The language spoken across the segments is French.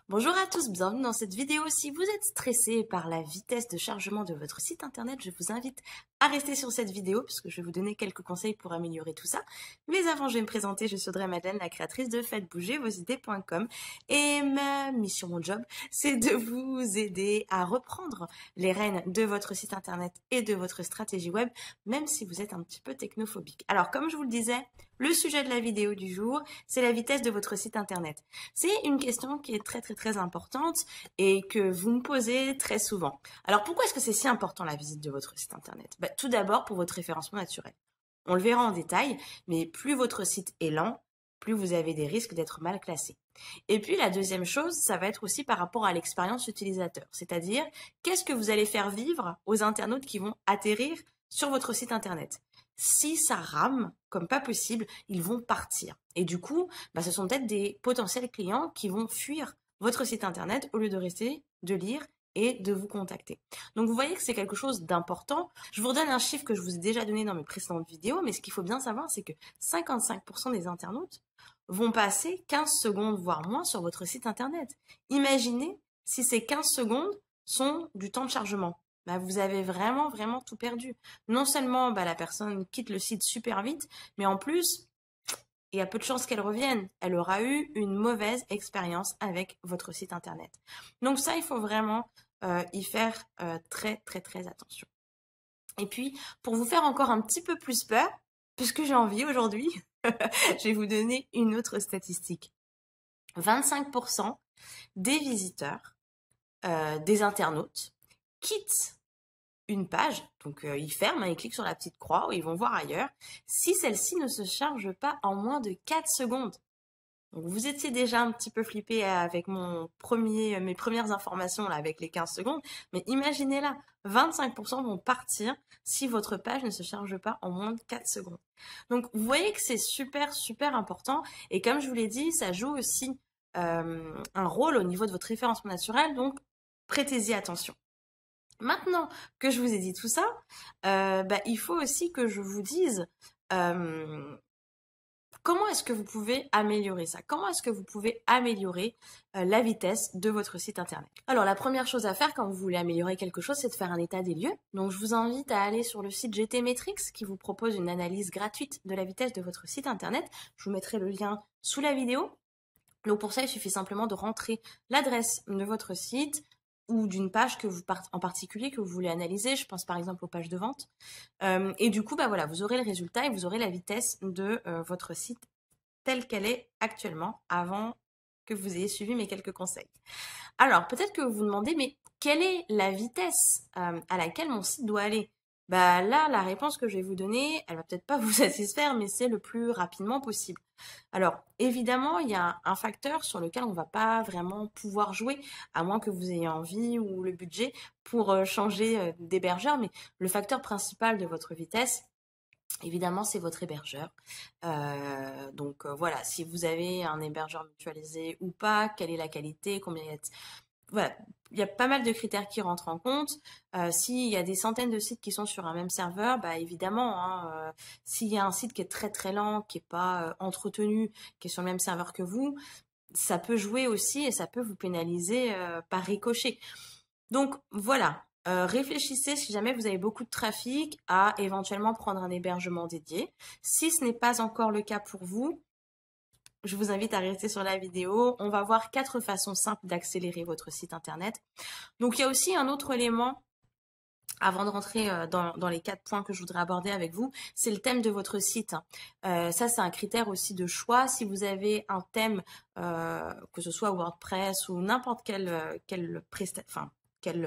Bonjour à tous, bienvenue dans cette vidéo. Si vous êtes stressé par la vitesse de chargement de votre site internet, je vous invite à rester sur cette vidéo puisque je vais vous donner quelques conseils pour améliorer tout ça. Mais avant, je vais me présenter, je suis Audrey Madeleine, la créatrice de faites-bouger-vos-idées.com et ma mission, mon job, c'est de vous aider à reprendre les rênes de votre site internet et de votre stratégie web, même si vous êtes un petit peu technophobique. Alors, comme je vous le disais, le sujet de la vidéo du jour, c'est la vitesse de votre site internet. C'est une question qui est très importante et que vous me posez très souvent. Alors pourquoi est-ce que c'est si important la visite de votre site internet? Tout d'abord pour votre référencement naturel. On le verra en détail, mais plus votre site est lent, plus vous avez des risques d'être mal classé. Et puis la deuxième chose, ça va être aussi par rapport à l'expérience utilisateur, c'est-à-dire qu'est-ce que vous allez faire vivre aux internautes qui vont atterrir sur votre site internet. Si ça rame comme pas possible, ils vont partir. Et du coup, ce sont peut-être des potentiels clients qui vont fuir votre site internet au lieu de rester, de lire et de vous contacter. Donc vous voyez que c'est quelque chose d'important. Je vous redonne un chiffre que je vous ai déjà donné dans mes précédentes vidéos, mais ce qu'il faut bien savoir, c'est que 55% des internautes vont passer 15 secondes, voire moins, sur votre site internet. Imaginez si ces 15 secondes sont du temps de chargement. Vous avez vraiment tout perdu. Non seulement la personne quitte le site super vite, mais en plus, il y a peu de chances qu'elle revienne. Elle aura eu une mauvaise expérience avec votre site internet. Donc ça, il faut vraiment y faire très attention. Et puis, pour vous faire encore un petit peu plus peur, puisque j'ai envie aujourd'hui, je vais vous donner une autre statistique. 25% des visiteurs, des internautes, quittent une page, donc ils ferment, ils cliquent sur la petite croix ou ils vont voir ailleurs, si celle-ci ne se charge pas en moins de 4 secondes. Donc vous étiez déjà un petit peu flippé avec mes premières informations là, avec les 15 secondes, mais imaginez là, 25% vont partir si votre page ne se charge pas en moins de 4 secondes. Donc vous voyez que c'est super important, et comme je vous l'ai dit, ça joue aussi un rôle au niveau de votre référencement naturel, donc prêtez-y attention. Maintenant que je vous ai dit tout ça, il faut aussi que je vous dise comment est-ce que vous pouvez améliorer ça? Comment est-ce que vous pouvez améliorer la vitesse de votre site internet? Alors la première chose à faire quand vous voulez améliorer quelque chose, c'est de faire un état des lieux. Donc je vous invite à aller sur le site GTmetrix qui vous propose une analyse gratuite de la vitesse de votre site internet. Je vous mettrai le lien sous la vidéo. Donc pour ça, il suffit simplement de rentrer l'adresse de votre site ou d'une page en particulier que vous voulez analyser. Je pense par exemple aux pages de vente. Et du coup, voilà, vous aurez le résultat et vous aurez la vitesse de votre site telle qu'elle est actuellement avant que vous ayez suivi mes quelques conseils. Alors, peut-être que vous vous demandez, mais quelle est la vitesse à laquelle mon site doit aller? Là, la réponse que je vais vous donner, elle va peut-être pas vous satisfaire, mais c'est le plus rapidement possible. Alors, évidemment, il y a un facteur sur lequel on ne va pas vraiment pouvoir jouer, à moins que vous ayez envie ou le budget pour changer d'hébergeur, mais le facteur principal de votre vitesse, évidemment, c'est votre hébergeur. Donc voilà, si vous avez un hébergeur mutualisé ou pas, quelle est la qualité, combien il y a voilà, il y a pas mal de critères qui rentrent en compte. S'il y a des centaines de sites qui sont sur un même serveur, évidemment, hein, s'il y a un site qui est très lent, qui n'est pas entretenu, qui est sur le même serveur que vous, ça peut jouer aussi et ça peut vous pénaliser par ricochet. Donc voilà, réfléchissez si jamais vous avez beaucoup de trafic à éventuellement prendre un hébergement dédié. Si ce n'est pas encore le cas pour vous, je vous invite à rester sur la vidéo. On va voir 4 façons simples d'accélérer votre site internet. Donc il y a aussi un autre élément avant de rentrer dans les 4 points que je voudrais aborder avec vous, c'est le thème de votre site. Ça, c'est un critère aussi de choix. Si vous avez un thème, que ce soit WordPress ou n'importe quelle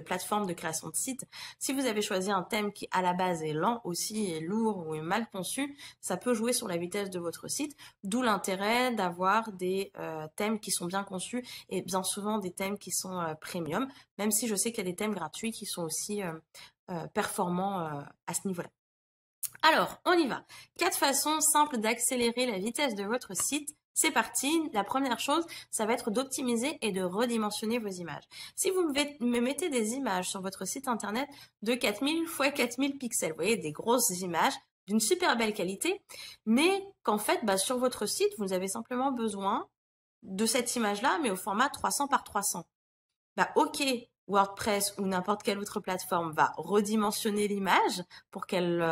plateforme de création de site, si vous avez choisi un thème qui à la base est lent aussi, est lourd ou est mal conçu, ça peut jouer sur la vitesse de votre site, d'où l'intérêt d'avoir des thèmes qui sont bien conçus et bien souvent des thèmes qui sont premium, même si je sais qu'il y a des thèmes gratuits qui sont aussi performants à ce niveau-là. Alors, on y va. 4 façons simples d'accélérer la vitesse de votre site. C'est parti. La première chose, ça va être d'optimiser et de redimensionner vos images. Si vous me mettez des images sur votre site internet de 4000 x 4000 pixels, vous voyez, des grosses images d'une super belle qualité, mais qu'en fait, sur votre site, vous avez simplement besoin de cette image-là, mais au format 300 par 300. Bah, ok, WordPress ou n'importe quelle autre plateforme va redimensionner l'image pour qu'elle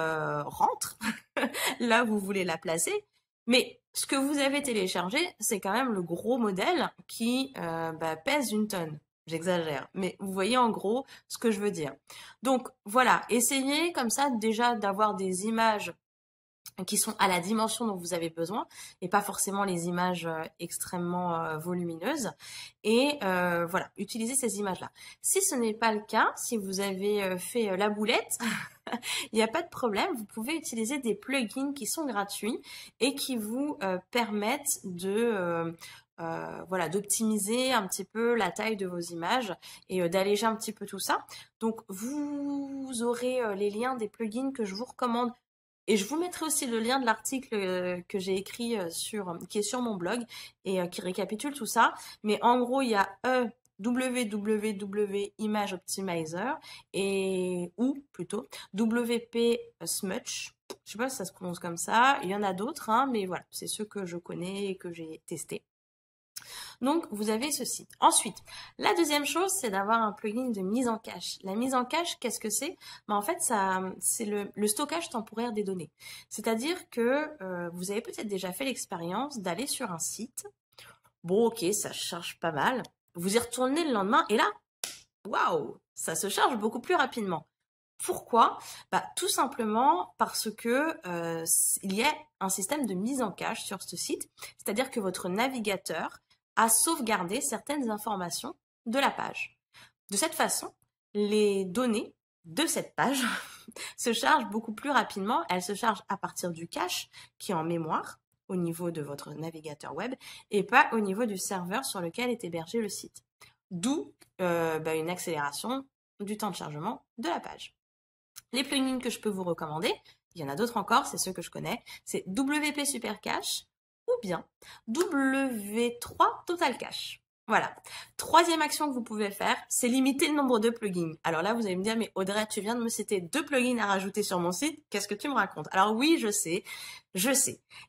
rentre là où vous voulez la placer. Mais ce que vous avez téléchargé, c'est quand même le gros modèle qui pèse une tonne. J'exagère, mais vous voyez en gros ce que je veux dire. Donc voilà, essayez comme ça déjà d'avoir des images qui sont à la dimension dont vous avez besoin et pas forcément les images extrêmement volumineuses. Et voilà, utilisez ces images-là. Si ce n'est pas le cas, si vous avez fait la boulette, il n'y a pas de problème, vous pouvez utiliser des plugins qui sont gratuits et qui vous permettent de voilà, d'optimiser un petit peu la taille de vos images et d'alléger un petit peu tout ça. Donc vous aurez les liens des plugins que je vous recommande. Et je vous mettrai aussi le lien de l'article que j'ai écrit qui est sur mon blog et qui récapitule tout ça. Mais en gros, il y a www Image Optimizer ou plutôt WP Smudge. Je sais pas si ça se prononce comme ça. Il y en a d'autres, hein, mais voilà, c'est ceux que je connais et que j'ai testés. Donc, vous avez ce site. Ensuite, la deuxième chose, c'est d'avoir un plugin de mise en cache. La mise en cache, qu'est-ce que c'est? En fait, c'est le stockage temporaire des données. C'est-à-dire que vous avez peut-être déjà fait l'expérience d'aller sur un site. Bon, ok, ça charge pas mal. Vous y retournez le lendemain et là, waouh, ça se charge beaucoup plus rapidement. Pourquoi? Tout simplement parce que il y a un système de mise en cache sur ce site, c'est-à-dire que votre navigateur a sauvegardé certaines informations de la page. De cette façon, les données de cette page se chargent beaucoup plus rapidement. Elles se chargent à partir du cache qui est en mémoire au niveau de votre navigateur web et pas au niveau du serveur sur lequel est hébergé le site. D'où une accélération du temps de chargement de la page. Les plugins que je peux vous recommander, il y en a d'autres encore, c'est ceux que je connais, c'est WP Super Cache ou bien W3 Total Cache. Voilà. Troisième action que vous pouvez faire, c'est limiter le nombre de plugins. Alors là, vous allez me dire, mais Audrey, tu viens de me citer 2 plugins à rajouter sur mon site. Qu'est-ce que tu me racontes? Alors oui, je sais.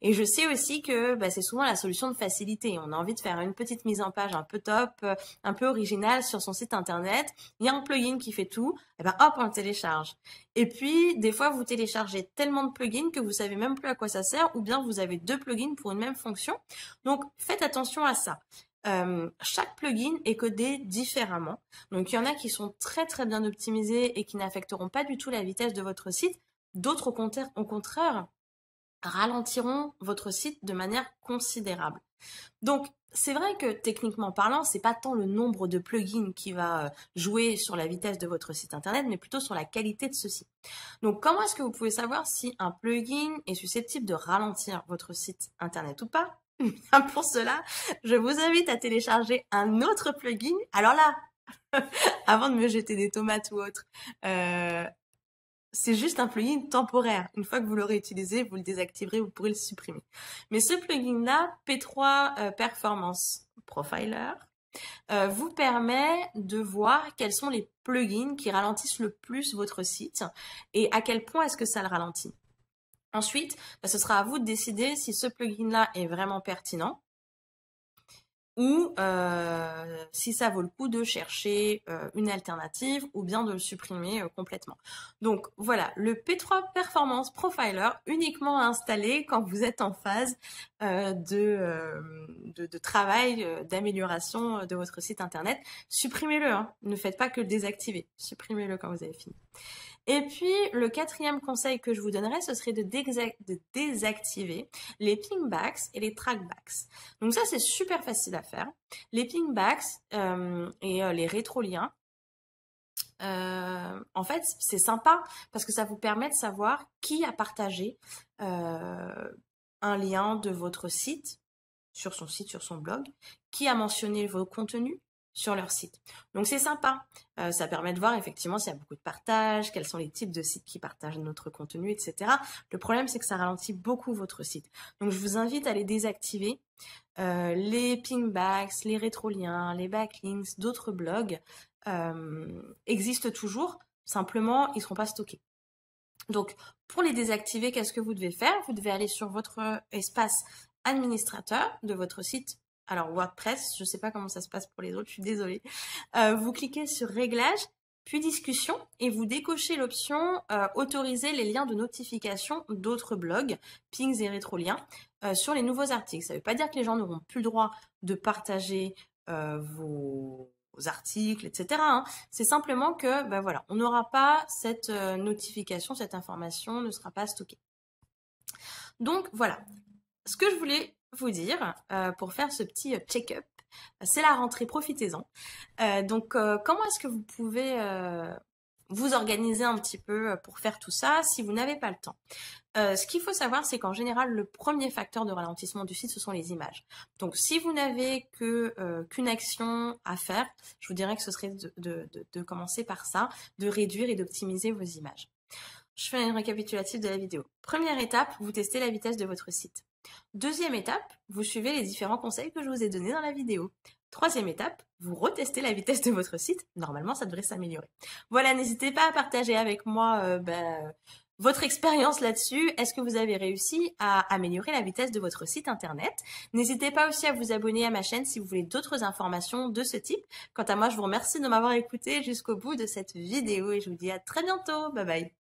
Et je sais aussi que c'est souvent la solution de facilité. On a envie de faire une petite mise en page un peu top, un peu originale sur son site internet. Il y a un plugin qui fait tout. Et hop, on le télécharge. Et puis, des fois, vous téléchargez tellement de plugins que vous savez même plus à quoi ça sert, ou bien vous avez 2 plugins pour une même fonction. Donc, faites attention à ça. Chaque plugin est codé différemment. Donc, il y en a qui sont très très bien optimisés et qui n'affecteront pas du tout la vitesse de votre site. D'autres, au contraire, ralentiront votre site de manière considérable. Donc, c'est vrai que techniquement parlant, c'est pas tant le nombre de plugins qui va jouer sur la vitesse de votre site internet, mais plutôt sur la qualité de ceci. Donc, comment est-ce que vous pouvez savoir si un plugin est susceptible de ralentir votre site internet ou pas? Pour cela, je vous invite à télécharger un autre plugin. Alors là, avant de me jeter des tomates ou autre, c'est juste un plugin temporaire. Une fois que vous l'aurez utilisé, vous le désactiverez, vous pourrez le supprimer. Mais ce plugin-là, P3 Performance Profiler, vous permet de voir quels sont les plugins qui ralentissent le plus votre site et à quel point est-ce que ça le ralentit. Ensuite, ce sera à vous de décider si ce plugin-là est vraiment pertinent ou si ça vaut le coup de chercher une alternative ou bien de le supprimer complètement. Donc voilà, le P3 Performance Profiler uniquement à installer quand vous êtes en phase de travail, d'amélioration de votre site internet. Supprimez-le, hein. Ne faites pas que le désactiver. Supprimez-le quand vous avez fini. Et puis, le quatrième conseil que je vous donnerais, ce serait de désactiver les pingbacks et les trackbacks. Donc ça, c'est super facile à faire. Les pingbacks et les rétroliens, en fait, c'est sympa parce que ça vous permet de savoir qui a partagé un lien de votre site, sur son blog, qui a mentionné vos contenus sur leur site. Donc c'est sympa, ça permet de voir effectivement s'il y a beaucoup de partages, quels sont les types de sites qui partagent notre contenu, etc. Le problème c'est que ça ralentit beaucoup votre site. Donc je vous invite à les désactiver. Les pingbacks, les rétroliens, les backlinks, d'autres blogs existent toujours, simplement ils ne seront pas stockés. Donc pour les désactiver, qu'est-ce que vous devez faire? Vous devez aller sur votre espace administrateur de votre site Alors WordPress, je ne sais pas comment ça se passe pour les autres, je suis désolée. Vous cliquez sur Réglages, puis Discussion, et vous décochez l'option Autoriser les liens de notification d'autres blogs, pings et rétroliens, sur les nouveaux articles. Ça ne veut pas dire que les gens n'auront plus le droit de partager vos articles, etc. Hein. C'est simplement que, ben voilà, on n'aura pas cette notification, cette information ne sera pas stockée. Donc voilà, ce que je voulais vous dire pour faire ce petit check-up, c'est la rentrée, profitez-en. Donc comment est-ce que vous pouvez vous organiser un petit peu pour faire tout ça si vous n'avez pas le temps? Ce qu'il faut savoir, c'est qu'en général, le premier facteur de ralentissement du site, ce sont les images. Donc, si vous n'avez qu'une action à faire, je vous dirais que ce serait de commencer par ça, de réduire et d'optimiser vos images. Je fais une récapitulative de la vidéo. Première étape, vous testez la vitesse de votre site. Deuxième étape, vous suivez les différents conseils que je vous ai donnés dans la vidéo. Troisième étape, vous retestez la vitesse de votre site. Normalement, ça devrait s'améliorer. Voilà, n'hésitez pas à partager avec moi votre expérience là-dessus. Est-ce que vous avez réussi à améliorer la vitesse de votre site internet? N'hésitez pas aussi à vous abonner à ma chaîne si vous voulez d'autres informations de ce type. Quant à moi, je vous remercie de m'avoir écouté jusqu'au bout de cette vidéo et je vous dis à très bientôt. Bye bye.